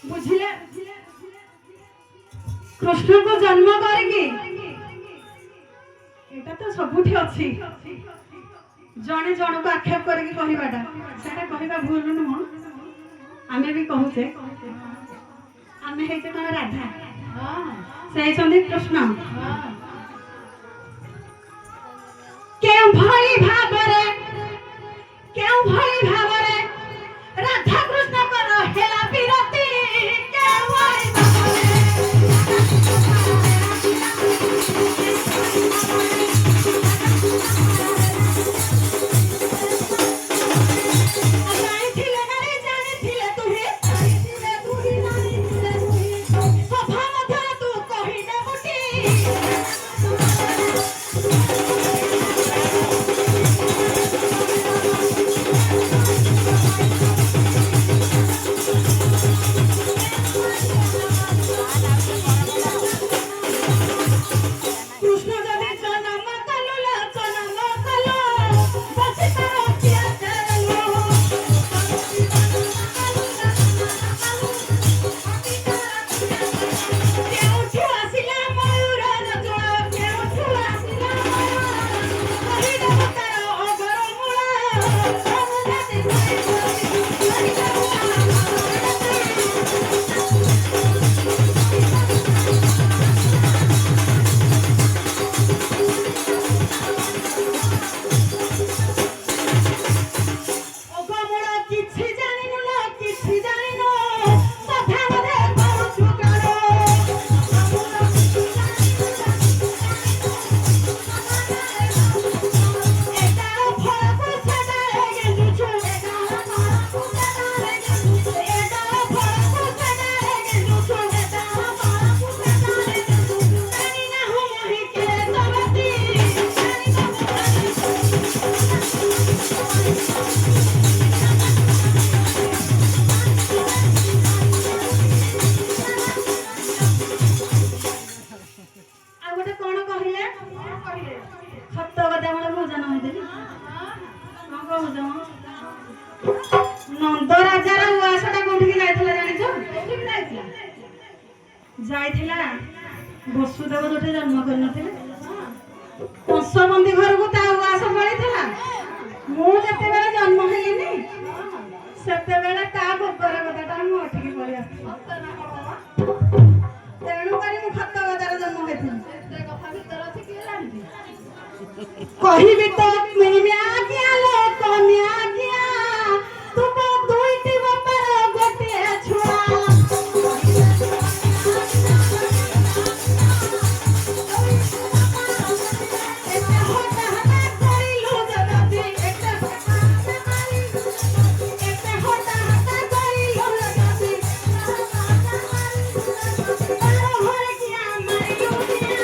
बुझिले कृष्ण को जन्म करके एटा तो सबुठी अछि जने जन को आक्षेप करके कहबाटा सेटा कहबा भूल नुह आमे भी कहूचे आमे हेते कोन राधा से चंदी कृष्ण केउ भली भाबरे राधा कृष्ण को रहेला विरति केउ भली नंद राजा उआसटा कोठी जाइथिला जानिछो कोठी जाइथिला जाइथिला वसुदेव जोठे जन्म करनथिले कंसबंदी घर को ता उआस पड़िथिला मु जते बेला जन्म हेलिनी सेते बेला ता गोबर कथाटा मु अठिकी पड़ी आछि तेणु करी मु खत्त बजार जन्म हेथिली से कथा भीतर अछि के जानिथि कहिबि तो मिमिया किया लो कन्या किया तुम दुईटी बापर गोटे छुआ एते होता हता करिलु जगती एते होता हता करिलु जगती तारो घर किया मारियो किया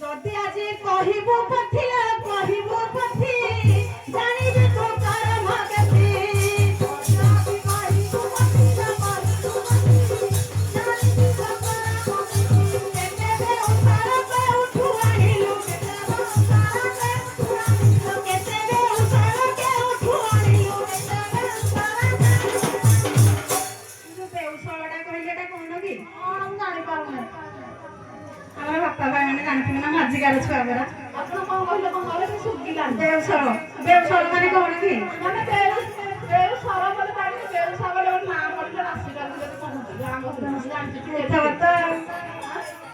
जदि आज कहिबो पथि जानिबे तो कर्म गति जदि कहिबो पथि जानिबे तो कर्म गति एते बे उसार पे उठु आनिलु एते बे उसार के उठु आनिलु बे उसारटा कहिलेटा कोन की हम जानि पाउना हमरा बापा भाई माने जानथिबे ना माजिकार छुआ बरा आपण कोन कहले सुगिला बेउसर माने कोन की माने बेउसर बोले तानी बेउसर बोले ना बोले राशिकार बोले कहू गाम को जानछि एता बता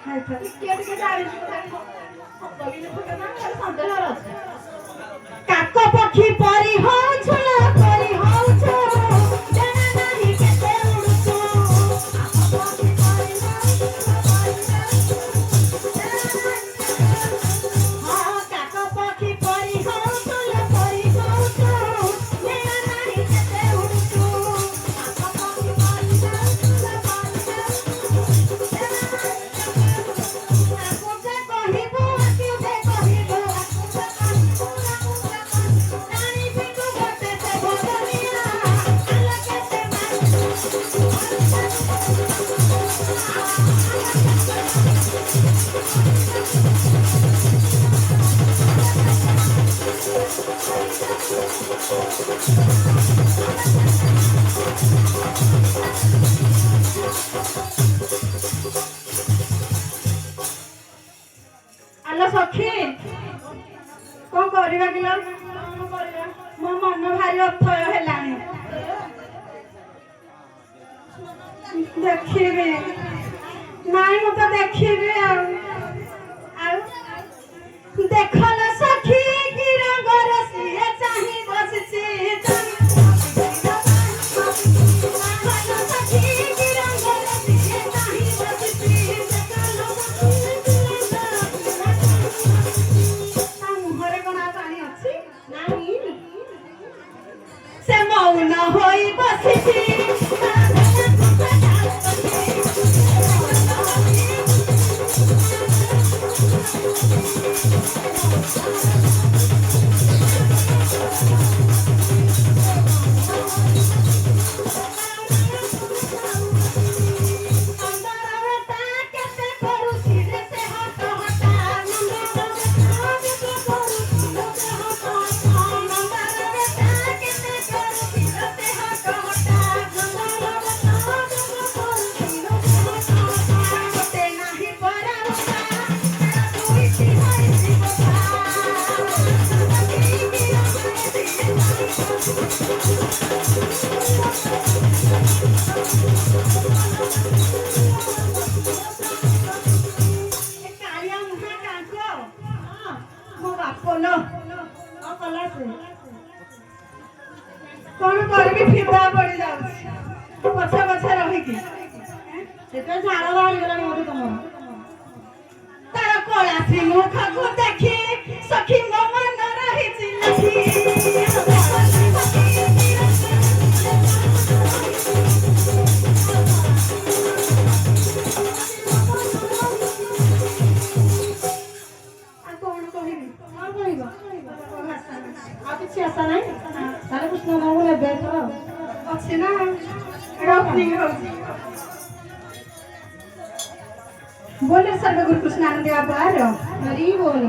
हाइता के जानि सतली ने फटे ना संदेह अछि काको पक्षी परी हो छुला परी हो छ जाना नाही केते उडुछु काको पक्षी परी ଆଲୋ ସଖୀ କଣ କରିବା କିଲୋ ମୋ ମନ ଭାରି ଅଥୟ ହେଲାଣି ଦେଖିବି ନାଇଁ ମୁଁ ତ ଦେଖିବି ଆଉ ଦେଖଲ ସଖୀ କି ରଙ୍ଗର ସିଏ ଚାହିଁ ବସିଛି মৌন হই বসেছি कौन करबी फिदा पड़ जाउछि पछे पछे रही की सेटा झाड़ बाहर गेला मोर तुम तार कोला सी मुख को देखी सखी मो मन रही चिलखी आ कौन कहिबी कौन कहिबा आ किछि आशा नै ताले कृष्ण बाबू ने बेचरो अछि ना ओपनिंग होछि बोले सर्व गुरु कृष्णानंद देव बार हरि बोल।